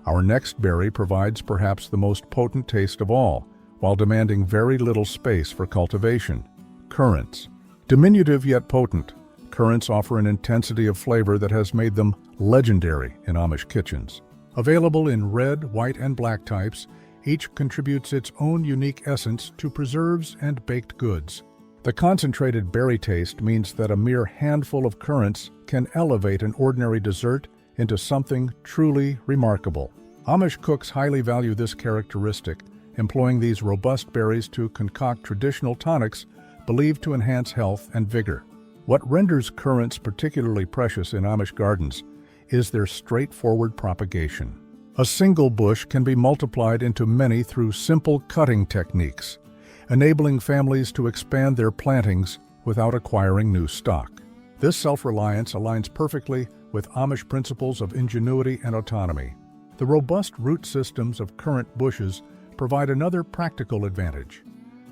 our next berry provides perhaps the most potent taste of all, while demanding very little space for cultivation: currants. Diminutive yet potent, currants offer an intensity of flavor that has made them legendary in Amish kitchens. Available in red, white, and black types, each contributes its own unique essence to preserves and baked goods. The concentrated berry taste means that a mere handful of currants can elevate an ordinary dessert into something truly remarkable. Amish cooks highly value this characteristic, employing these robust berries to concoct traditional tonics believed to enhance health and vigor. What renders currants particularly precious in Amish gardens is their straightforward propagation. A single bush can be multiplied into many through simple cutting techniques, enabling families to expand their plantings without acquiring new stock. This self-reliance aligns perfectly with Amish principles of ingenuity and autonomy. The robust root systems of currant bushes provide another practical advantage.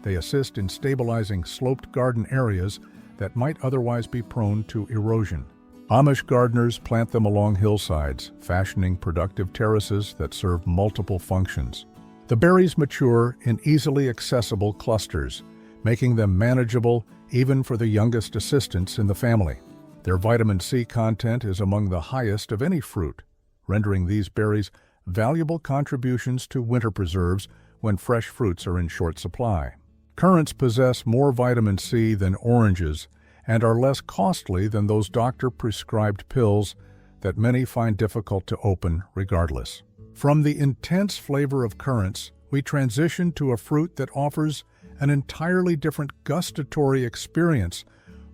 They assist in stabilizing sloped garden areas that might otherwise be prone to erosion. Amish gardeners plant them along hillsides, fashioning productive terraces that serve multiple functions. The berries mature in easily accessible clusters, making them manageable even for the youngest assistants in the family. Their vitamin C content is among the highest of any fruit, rendering these berries valuable contributions to winter preserves when fresh fruits are in short supply. Currants possess more vitamin C than oranges and are less costly than those doctor-prescribed pills that many find difficult to open regardless. From the intense flavor of currants, we transition to a fruit that offers an entirely different gustatory experience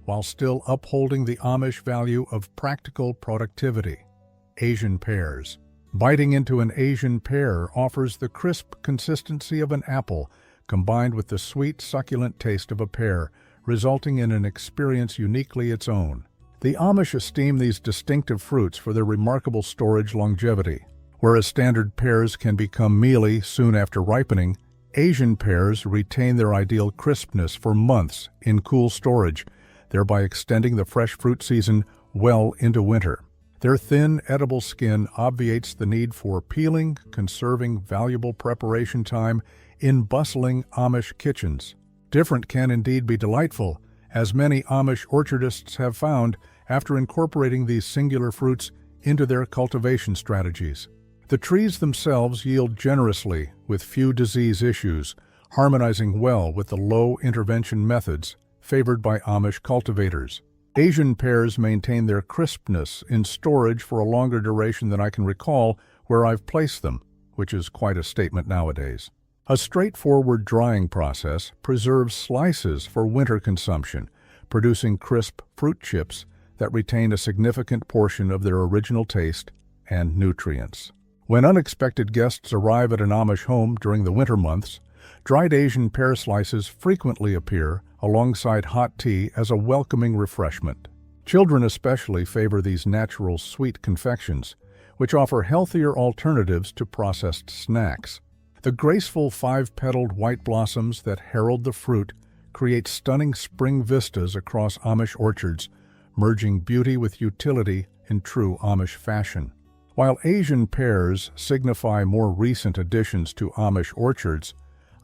while still upholding the Amish value of practical productivity: Asian pears. Biting into an Asian pear offers the crisp consistency of an apple combined with the sweet, succulent taste of a pear, resulting in an experience uniquely its own. The Amish esteem these distinctive fruits for their remarkable storage longevity. Whereas standard pears can become mealy soon after ripening, Asian pears retain their ideal crispness for months in cool storage, thereby extending the fresh fruit season well into winter. Their thin, edible skin obviates the need for peeling, conserving valuable preparation time in bustling Amish kitchens. Different can indeed be delightful, as many Amish orchardists have found after incorporating these singular fruits into their cultivation strategies. The trees themselves yield generously with few disease issues, harmonizing well with the low-intervention methods favored by Amish cultivators. Asian pears maintain their crispness in storage for a longer duration than I can recall where I've placed them, which is quite a statement nowadays. A straightforward drying process preserves slices for winter consumption, producing crisp fruit chips that retain a significant portion of their original taste and nutrients. When unexpected guests arrive at an Amish home during the winter months, dried Asian pear slices frequently appear alongside hot tea as a welcoming refreshment. Children especially favor these natural sweet confections, which offer healthier alternatives to processed snacks. The graceful five-petaled white blossoms that herald the fruit create stunning spring vistas across Amish orchards, merging beauty with utility in true Amish fashion. While Asian pears signify more recent additions to Amish orchards,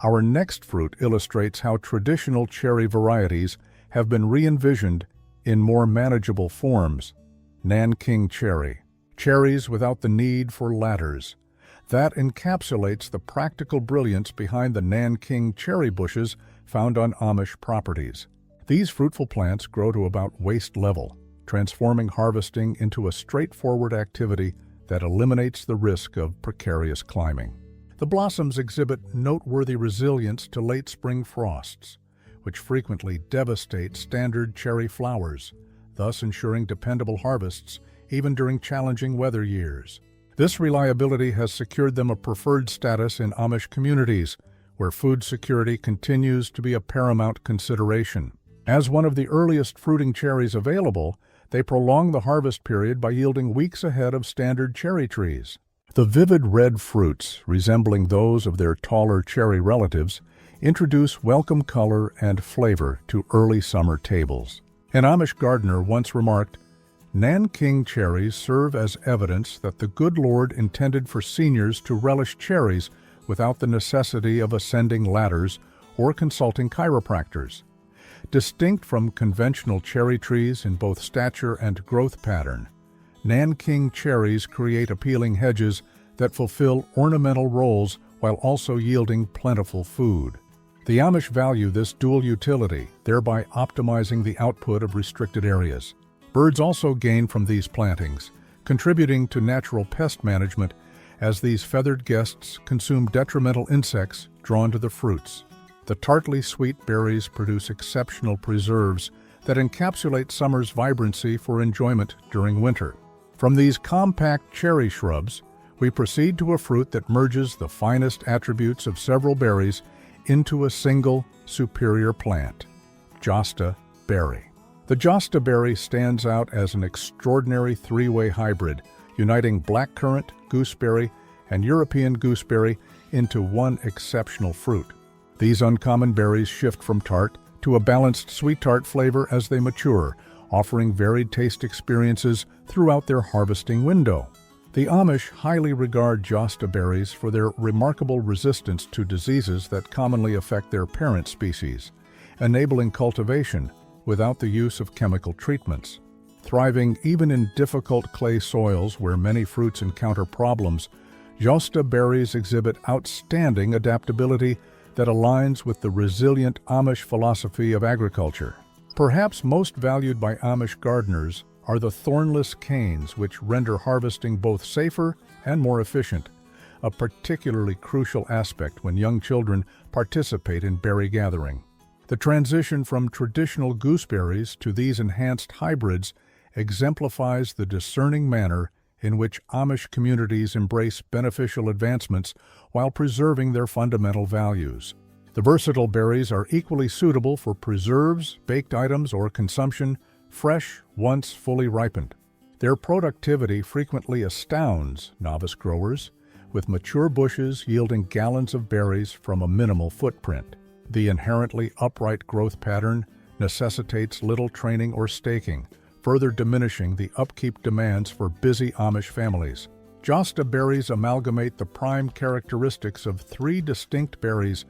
our next fruit illustrates how traditional cherry varieties have been re-envisioned in more manageable forms. Nanking cherry. Cherries without the need for ladders. That encapsulates the practical brilliance behind the Nanking cherry bushes found on Amish properties. These fruitful plants grow to about waist level, transforming harvesting into a straightforward activity that eliminates the risk of precarious climbing. The blossoms exhibit noteworthy resilience to late spring frosts, which frequently devastate standard cherry flowers, thus ensuring dependable harvests even during challenging weather years. This reliability has secured them a preferred status in Amish communities, where food security continues to be a paramount consideration. As one of the earliest fruiting cherries available, they prolong the harvest period by yielding weeks ahead of standard cherry trees. The vivid red fruits, resembling those of their taller cherry relatives, introduce welcome color and flavor to early summer tables. An Amish gardener once remarked, "Nanking cherries serve as evidence that the good Lord intended for seniors to relish cherries without the necessity of ascending ladders or consulting chiropractors." Distinct from conventional cherry trees in both stature and growth pattern, Nanking cherries create appealing hedges that fulfill ornamental roles while also yielding plentiful food. The Amish value this dual utility, thereby optimizing the output of restricted areas. Birds also gain from these plantings, contributing to natural pest management as these feathered guests consume detrimental insects drawn to the fruits. The tartly sweet berries produce exceptional preserves that encapsulate summer's vibrancy for enjoyment during winter. From these compact cherry shrubs, we proceed to a fruit that merges the finest attributes of several berries into a single, superior plant, Josta berry. The Josta berry stands out as an extraordinary three-way hybrid, uniting blackcurrant, gooseberry, and European gooseberry into one exceptional fruit. These uncommon berries shift from tart to a balanced sweet-tart flavor as they mature, offering varied taste experiences throughout their harvesting window. The Amish highly regard Josta berries for their remarkable resistance to diseases that commonly affect their parent species, enabling cultivation without the use of chemical treatments. Thriving even in difficult clay soils where many fruits encounter problems, Josta berries exhibit outstanding adaptability that aligns with the resilient Amish philosophy of agriculture. Perhaps most valued by Amish gardeners are the thornless canes, which render harvesting both safer and more efficient, a particularly crucial aspect when young children participate in berry gathering. The transition from traditional gooseberries to these enhanced hybrids exemplifies the discerning manner in which Amish communities embrace beneficial advancements while preserving their fundamental values. The versatile berries are equally suitable for preserves, baked items, or consumption fresh once fully ripened. Their productivity frequently astounds novice growers, with mature bushes yielding gallons of berries from a minimal footprint. The inherently upright growth pattern necessitates little training or staking, further diminishing the upkeep demands for busy Amish families. Josta berries amalgamate the prime characteristics of 3 distinct berries,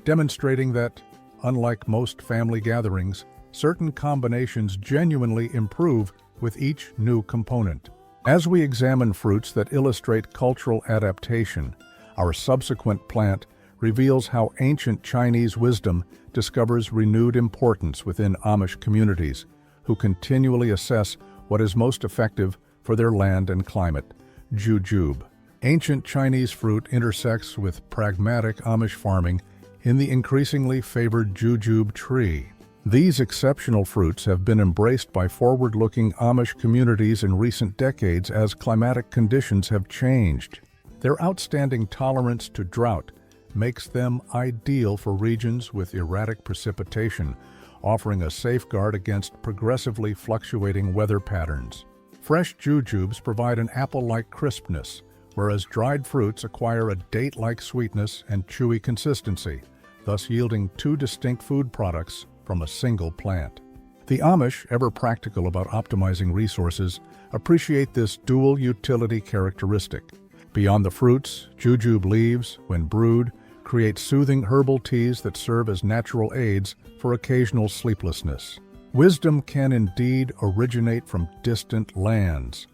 demonstrating that, unlike most family gatherings, certain combinations genuinely improve with each new component. As we examine fruits that illustrate cultural adaptation, our subsequent plant reveals how ancient Chinese wisdom discovers renewed importance within Amish communities, who continually assess what is most effective for their land and climate. Jujube. Ancient Chinese fruit intersects with pragmatic Amish farming in the increasingly favored jujube tree. These exceptional fruits have been embraced by forward-looking Amish communities in recent decades as climatic conditions have changed. Their outstanding tolerance to drought makes them ideal for regions with erratic precipitation, offering a safeguard against progressively fluctuating weather patterns. Fresh jujubes provide an apple-like crispness, whereas dried fruits acquire a date-like sweetness and chewy consistency, thus yielding 2 distinct food products from a single plant. The Amish, ever practical about optimizing resources, appreciate this dual utility characteristic. Beyond the fruits, jujube leaves, when brewed, create soothing herbal teas that serve as natural aids for occasional sleeplessness. Wisdom can indeed originate from distant lands,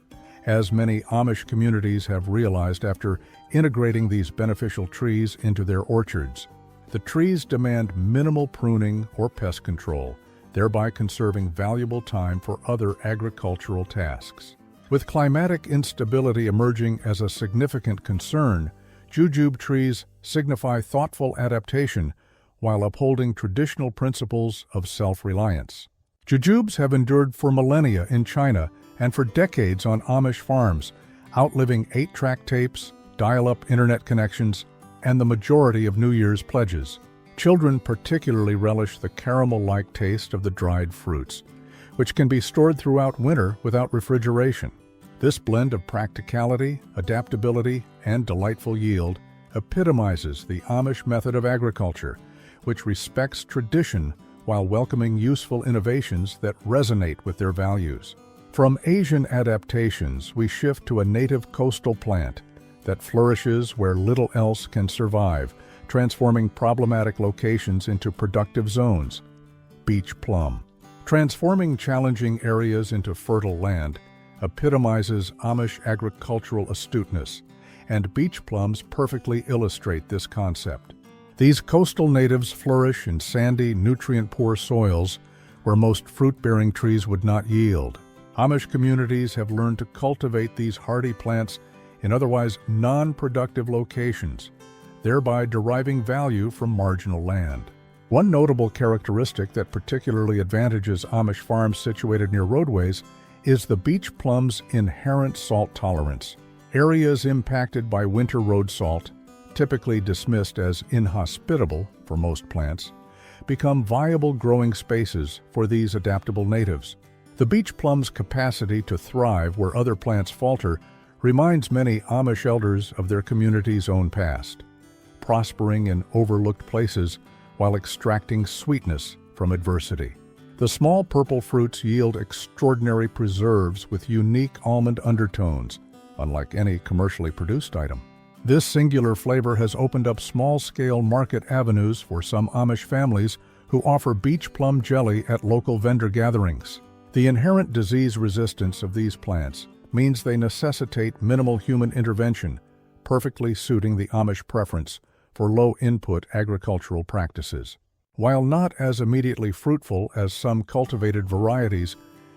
as many Amish communities have realized after integrating these beneficial trees into their orchards. The trees demand minimal pruning or pest control, thereby conserving valuable time for other agricultural tasks. With climatic instability emerging as a significant concern, jujube trees signify thoughtful adaptation while upholding traditional principles of self-reliance. Jujubes have endured for millennia in China and for decades on Amish farms, outliving 8-track tapes, dial-up internet connections, and the majority of New Year's pledges. Children particularly relish the caramel-like taste of the dried fruits, which can be stored throughout winter without refrigeration. This blend of practicality, adaptability, and delightful yield epitomizes the Amish method of agriculture, which respects tradition while welcoming useful innovations that resonate with their values. From Asian adaptations, we shift to a native coastal plant that flourishes where little else can survive, transforming problematic locations into productive zones. Beach plum. Transforming challenging areas into fertile land epitomizes Amish agricultural astuteness, and beach plums perfectly illustrate this concept. These coastal natives flourish in sandy, nutrient-poor soils where most fruit-bearing trees would not yield. Amish communities have learned to cultivate these hardy plants in otherwise non-productive locations, thereby deriving value from marginal land. One notable characteristic that particularly advantages Amish farms situated near roadways is the beach plum's inherent salt tolerance. Areas impacted by winter road salt, typically dismissed as inhospitable for most plants, become viable growing spaces for these adaptable natives. The beach plum's capacity to thrive where other plants falter reminds many Amish elders of their community's own past, prospering in overlooked places while extracting sweetness from adversity. The small purple fruits yield extraordinary preserves with unique almond undertones, unlike any commercially produced item. This singular flavor has opened up small-scale market avenues for some Amish families who offer beach plum jelly at local vendor gatherings. The inherent disease resistance of these plants means they necessitate minimal human intervention, perfectly suiting the Amish preference for low-input agricultural practices. While not as immediately fruitful as some cultivated varieties,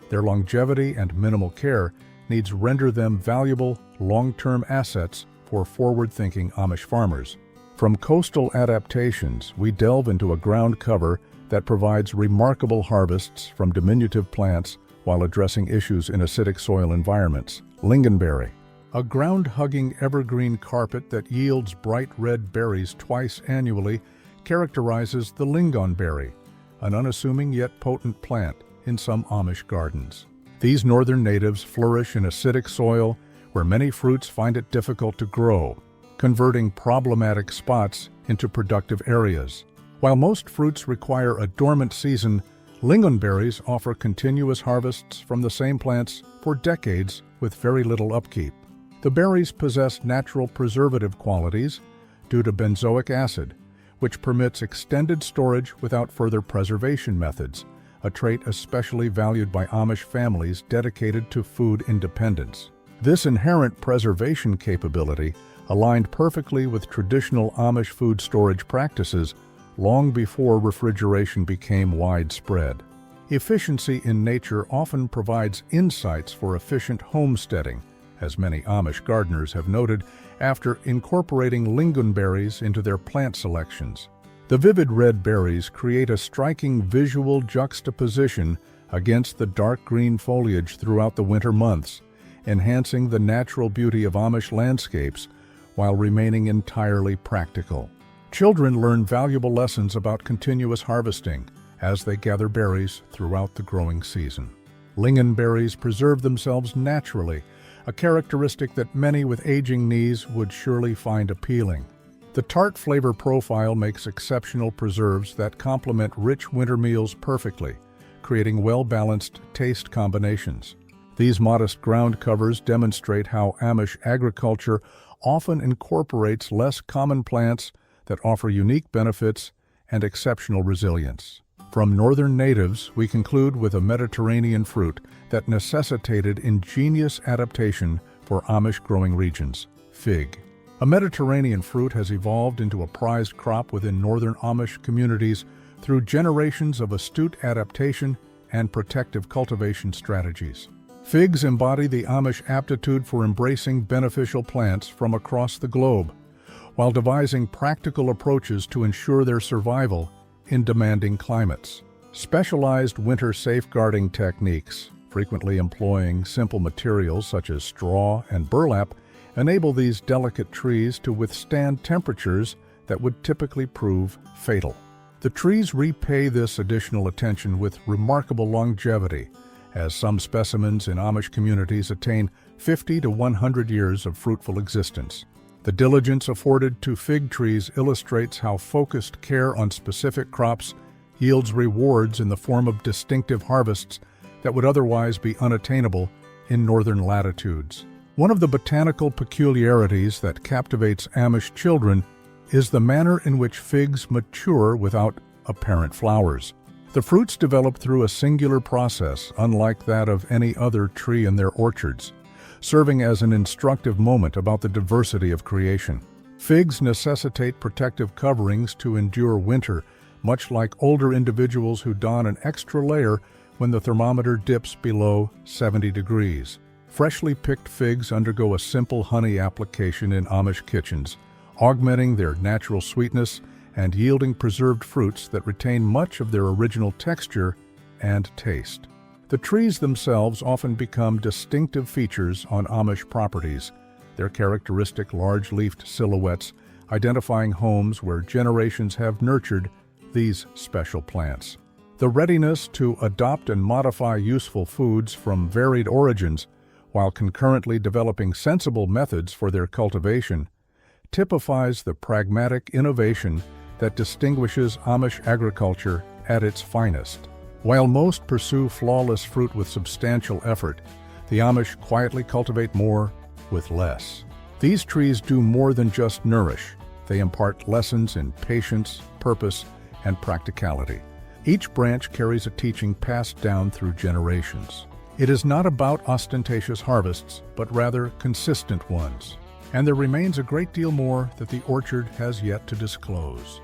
their longevity and minimal care needs render them valuable, long-term assets for forward-thinking Amish farmers. From coastal adaptations, we delve into a ground cover that provides remarkable harvests from diminutive plants while addressing issues in acidic soil environments. Lingonberry. a ground-hugging evergreen carpet that yields bright red berries twice annually, characterizes the lingonberry, an unassuming yet potent plant in some Amish gardens. These northern natives flourish in acidic soil where many fruits find it difficult to grow, converting problematic spots into productive areas. While most fruits require a dormant season, lingonberries offer continuous harvests from the same plants for decades with very little upkeep. The berries possess natural preservative qualities due to benzoic acid, which permits extended storage without further preservation methods, a trait especially valued by Amish families dedicated to food independence. This inherent preservation capability aligned perfectly with traditional Amish food storage practices long before refrigeration became widespread. Efficiency in nature often provides insights for efficient homesteading, as many Amish gardeners have noted after incorporating lingonberries into their plant selections. The vivid red berries create a striking visual juxtaposition against the dark green foliage throughout the winter months, enhancing the natural beauty of Amish landscapes while remaining entirely practical. Children learn valuable lessons about continuous harvesting as they gather berries throughout the growing season. Lingonberries preserve themselves naturally, a characteristic that many with aging knees would surely find appealing. The tart flavor profile makes exceptional preserves that complement rich winter meals perfectly, creating well-balanced taste combinations. These modest ground covers demonstrate how Amish agriculture often incorporates less common plants that offer unique benefits and exceptional resilience. From northern natives, we conclude with a Mediterranean fruit that necessitated ingenious adaptation for Amish growing regions: fig. A Mediterranean fruit has evolved into a prized crop within northern Amish communities through generations of astute adaptation and protective cultivation strategies. Figs embody the Amish aptitude for embracing beneficial plants from across the globe, while devising practical approaches to ensure their survival in demanding climates. Specialized winter safeguarding techniques, frequently employing simple materials such as straw and burlap, enable these delicate trees to withstand temperatures that would typically prove fatal. The trees repay this additional attention with remarkable longevity, as some specimens in Amish communities attain 50 to 100 years of fruitful existence. The diligence afforded to fig trees illustrates how focused care on specific crops yields rewards in the form of distinctive harvests that would otherwise be unattainable in northern latitudes. One of the botanical peculiarities that captivates Amish children is the manner in which figs mature without apparent flowers. The fruits develop through a singular process unlike that of any other tree in their orchards, serving as an instructive moment about the diversity of creation. Figs necessitate protective coverings to endure winter, much like older individuals who don an extra layer when the thermometer dips below 70 degrees. Freshly picked figs undergo a simple honey application in Amish kitchens, augmenting their natural sweetness and yielding preserved fruits that retain much of their original texture and taste. The trees themselves often become distinctive features on Amish properties, their characteristic large-leafed silhouettes identifying homes where generations have nurtured these special plants. The readiness to adopt and modify useful foods from varied origins while concurrently developing sensible methods for their cultivation typifies the pragmatic innovation that distinguishes Amish agriculture at its finest. While most pursue flawless fruit with substantial effort, the Amish quietly cultivate more with less. These trees do more than just nourish. They impart lessons in patience, purpose, and practicality. Each branch carries a teaching passed down through generations. It is not about ostentatious harvests, but rather consistent ones. And there remains a great deal more that the orchard has yet to disclose.